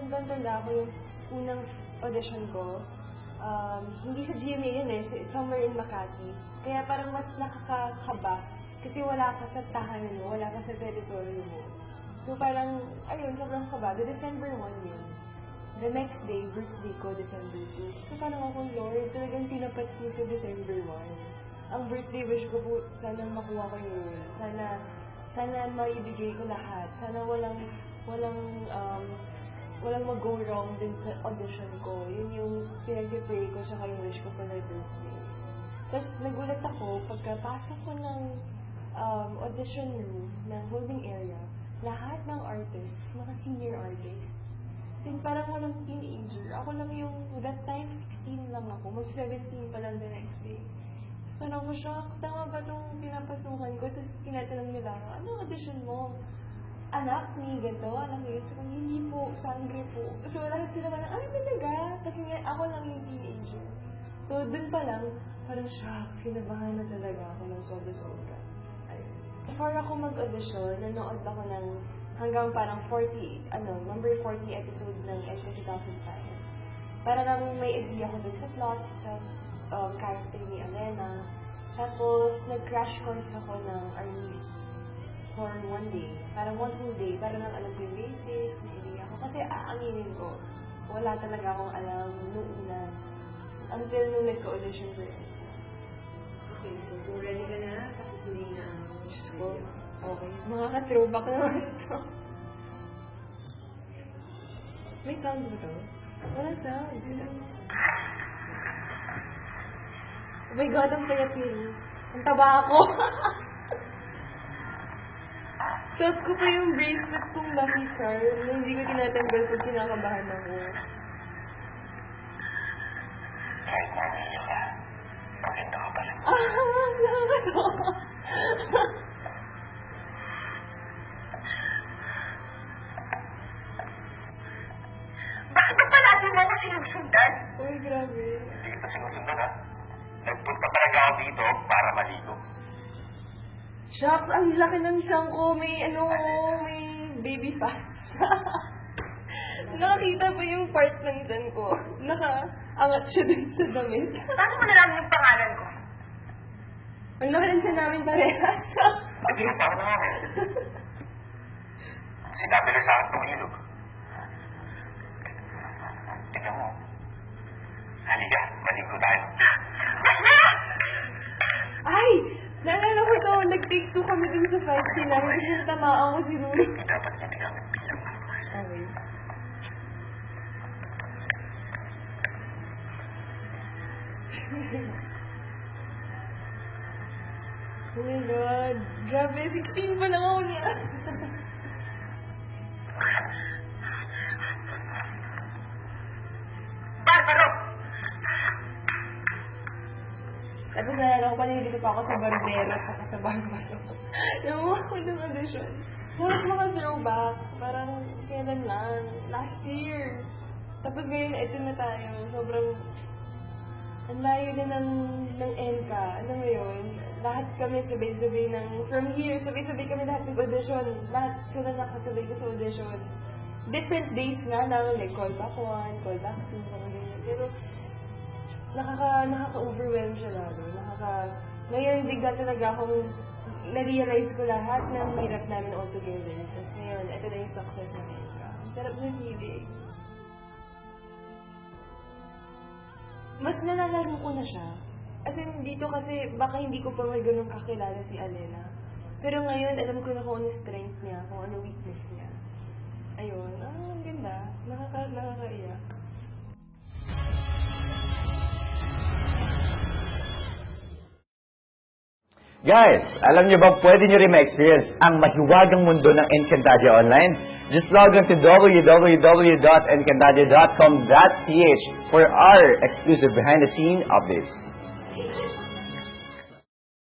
tanda ko yung unang audition ko. Hindi sa GMA yun eh, somewhere in Makati. Kaya parang mas nakakakaba kasi wala ka sa tahanan mo, wala ka sa territory mo. So parang, ayun, sobrang kaba. The December 1 yun. The next day, birthday ko, December 2. So parang ako, Lord, talagang tinapat niyo sa December 1. Ang birthday wish ko po, sana makuha ko yung role. Sana maibigay ko lahat. Sana walang mag-go wrong din sa audition ko. Yun yung pinag-pray ko, tsaka yung wish ko for my birthday. Tapos nagulat ako, pagkapasok ko ng audition room, ng holding area, lahat ng artists, mga senior artists. Kasi parang walang teenager. Ako lang yung, that time, 16 lang ako. Mag-17 pa lang the next day. Parang ako, shocks, tama ba itong pinapasukan ko? Tapos tinatanong nila, ano audition mo? Anak ni ganito, anak ni so, hindi po, sangre po. So lahat sila parang, talaga? Kasi ako lang yung teenager. So dun pa lang, parang shocks, kinabahan na talaga ako ng sobra-sobra. Before ako mag-audition, nanood ako ng hanggang parang 40, number 40 episode ng NK 2005. Para lang may idea ko dun sa plot, sa character ni Alena. Tapos, nag-crash course ako ng Arnis for one day. Parang one full day, para lang alam ko yung basics, may idea ako. Kasi aaminin ko, wala talaga akong alam noong una. Until nung nagka-audition for it. Okay, so kung ready ka na, pakukunin na ang Diyos ko. Okay. Mga ka-throwback naman ito. May sounds ba ito? Wala sounds. Oh my God, ang payat yun. Ang taba ako. Suot ko pa yung bracelet kong Lucky Charm na hindi ko tinatanggal pag kinakabahan ako. Kahit mamili ka, maganda ka pa rin. Nakakatawa. Bakit ba palagi mo ako sinusundan? Uy, grabe. Hindi kita sinusundan, ha? Nagpunta talaga ako dito para maligo. Shucks, ang laki ng tiyan ko. May baby fats. Nakakita pa yung part ng tiyan ko. Nakaangat siya dun sa damit. Paano mo nalaman yung pangalan ko? Ang laki ng tiyan namin parehas. Hindi na sa akin naman. Sinabi rin sa akin itong ilog. Tingnan mo. Halika, maligo tayo. Mas na! Ay! Naalala ko ito, nag-take 2 kami dun sa fight scene namin kasi natamaan ko si Rui. Dapat hindi kami bilang mas. Okay. Oh my God. Grabe, 16 pa lang ako niya. Barbaro! Tapos nalala ko, panilito pa ako sa Barbero at saka sa Barbaro. Yung ako ng audition. Tapos mga throwback, parang kailan lang, last year. Tapos ngayon, ito na tayo. Sobrang, ang layo din ng NCA. Ano mo yun? Lahat kami sabay-sabay from here, sabay-sabay kami lahat nag-audition. Lahat sila nakasabay ko sa audition. Different days nga lang, like callback 1, callback 2, mga ganyan. Pero, nakaka-overwhelm siya lalo. Ngayon, bigla talaga akong na-realize ko lahat ng hirap namin all together. Tapos ngayon, ito na yung success namin. Ang sarap ng feeling. Mas nalalaro ko na siya. As in, dito kasi, baka hindi ko pa may ganun kakilala si Alena. Pero ngayon, alam ko na kung ano strength niya, kung ano weakness niya. Ayun, ang ganda. Nakakaiyak. Guys, alam niyo ba pwede niyo rin ma-experience ang mahiwagang mundo ng Encantadia Online? Just log on to www.encantadia.com.ph for our exclusive behind-the-scene updates.